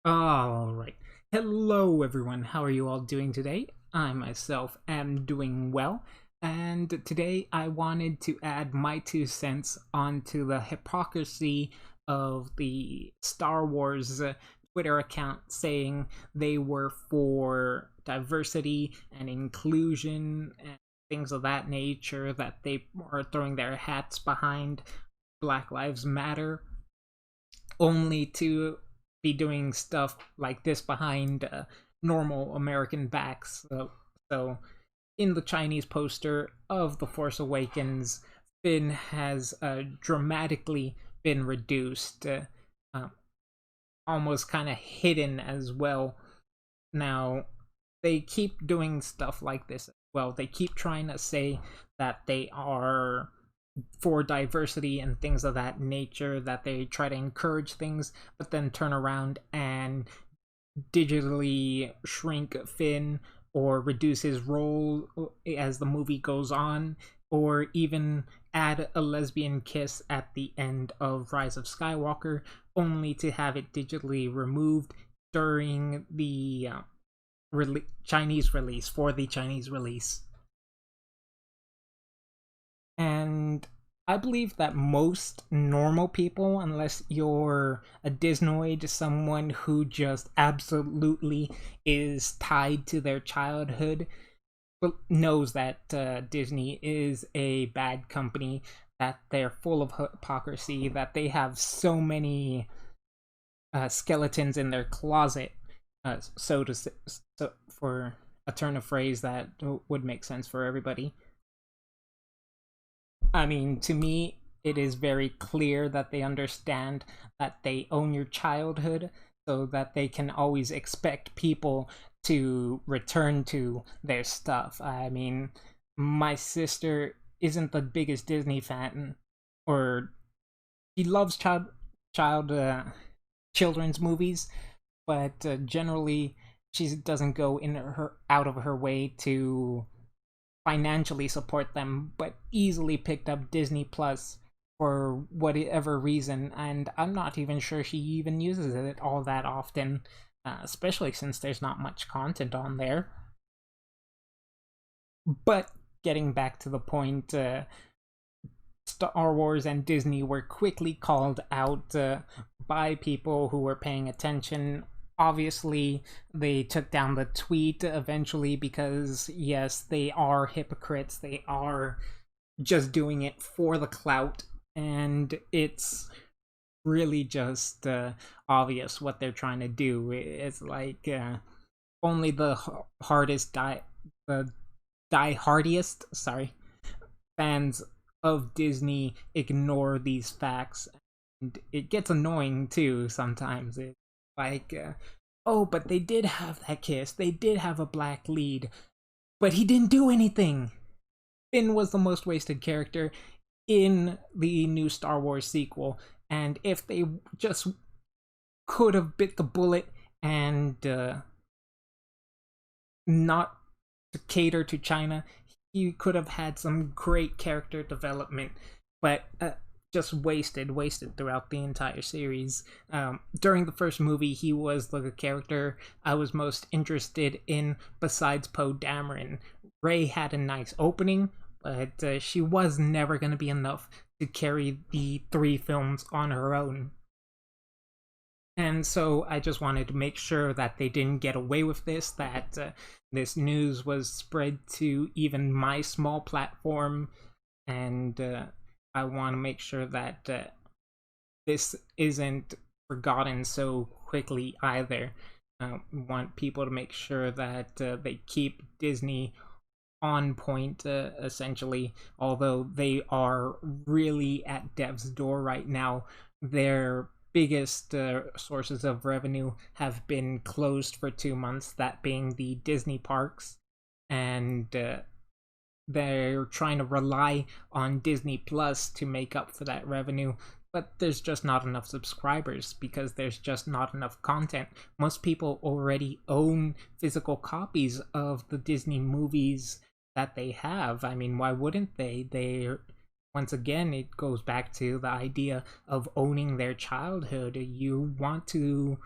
All right. Hello, everyone. How are you all doing today? I myself am doing well. And today I wanted to add my 2 cents onto the hypocrisy of the Star Wars Twitter account saying they were for diversity and inclusion and things of that nature, that they are throwing their hats behind Black Lives Matter, only to be doing stuff like this behind normal American backs. So, in the Chinese poster of The Force Awakens, Finn has dramatically been reduced, uh, almost kind of hidden as well. Now, they keep doing stuff like this as well. They keep trying to say that they are for diversity and things of that nature, that they try to encourage things, but then turn around and digitally shrink Finn or reduce his role as the movie goes on, or even add a lesbian kiss at the end of Rise of Skywalker, only to have it digitally removed during the Chinese release, for the Chinese release. And I believe that most normal people, unless you're a Disnoid, someone who just absolutely is tied to their childhood, knows that Disney is a bad company, that they're full of hypocrisy, that they have so many skeletons in their closet, so to so for a turn of phrase that would make sense for everybody. I mean, to me, it is very clear that they understand that they own your childhood, so that they can always expect people to return to their stuff. I mean, my sister isn't the biggest Disney fan, or she loves child children's movies, but generally she doesn't go in her out of her way to financially support them, but easily picked up Disney Plus for whatever reason, and I'm not even sure she even uses it all that often, especially since there's not much content on there. But getting back to the point, Star Wars and Disney were quickly called out by people who were paying attention. Obviously, they took down the tweet eventually because, yes, they are hypocrites. They are just doing it for the clout, and it's really just obvious what they're trying to do. It's like only the hardest the die-hardiest, sorry, fans of Disney ignore these facts, and it gets annoying too sometimes. It's like, oh, but they did have that kiss, they did have a black lead, but he didn't do anything. Finn was the most wasted character in the new Star Wars sequel, and if they just could have bit the bullet and not to cater to China, he could have had some great character development, but just wasted throughout the entire series. During the first movie, he was the character I was most interested in besides Poe Dameron. Rey had a nice opening, but she was never going to be enough to carry the 3 films on her own. And so I just wanted to make sure that they didn't get away with this, that this news was spread to even my small platform, and I want to make sure that this isn't forgotten so quickly either. Want people to make sure that they keep Disney on point, essentially, although they are really at death's door right now. Their biggest sources of revenue have been closed for 2 months, that being the Disney parks, and they're trying to rely on Disney Plus to make up for that revenue. But there's just not enough subscribers because there's just not enough content. Most people already own physical copies of the Disney movies that they have. I mean, why wouldn't they? Once again, it goes back to the idea of owning their childhood. You want to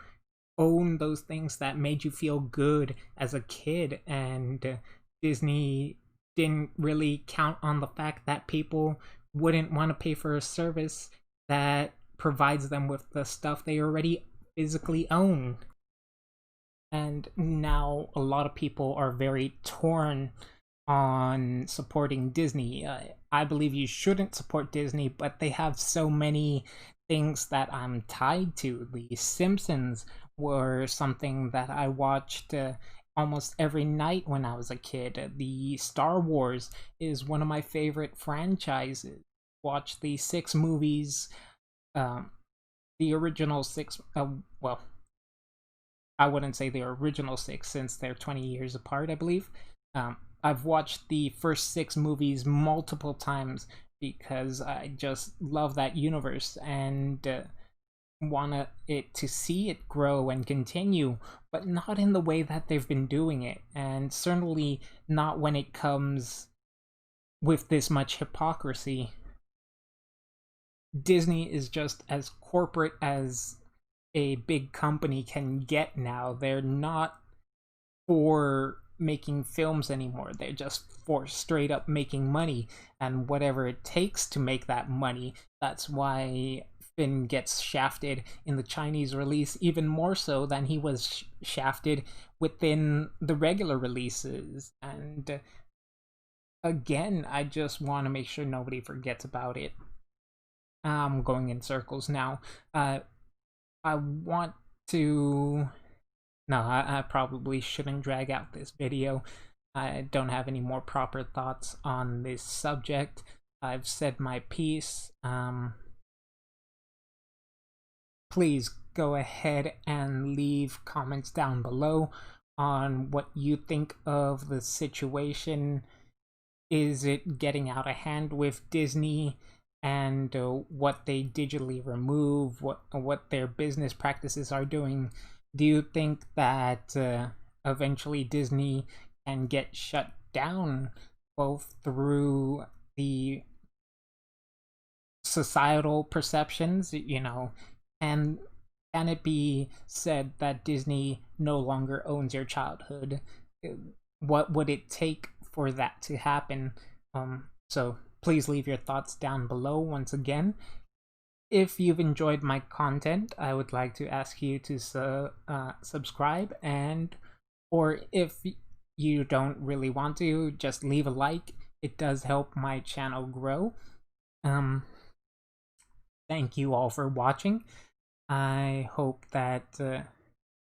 own those things that made you feel good as a kid, and Disney didn't really count on the fact that people wouldn't want to pay for a service that provides them with the stuff they already physically own. And now a lot of people are very torn on supporting Disney. I believe you shouldn't support Disney, but they have so many things that I'm tied to. The Simpsons were something that I watched almost every night when I was a kid. The Star Wars is one of my favorite franchises. Watch the 6 movies, um, the original 6. Well, I wouldn't say the original 6 since they're 20 years apart, I believe. I've watched the first 6 movies multiple times because I just love that universe and want it to see it grow and continue, but not in the way that they've been doing it, and certainly not when it comes with this much hypocrisy. Disney is just as corporate as a big company can get now. They're not for making films anymore. They're just for straight up making money, and whatever it takes to make that money. That's why Finn gets shafted in the Chinese release even more so than he was shafted within the regular releases. And again, I just want to make sure nobody forgets about it. I'm going in circles now. I want to... No, I probably shouldn't drag out this video. I don't have any more proper thoughts on this subject. I've said my piece. Please go ahead and leave comments down below on what you think of the situation. Is it getting out of hand with Disney, and what they digitally remove, what their business practices are doing? Do you think that eventually Disney can get shut down, both through the societal perceptions, and can it be said that Disney no longer owns your childhood? What would it take for that to happen? So please leave your thoughts down below once again. If you've enjoyed my content, I would like to ask you to subscribe, or if you don't really want to, just leave a like. It does help my channel grow. Thank you all for watching. I hope that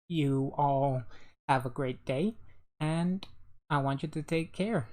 you all have a great day, and I want you to take care.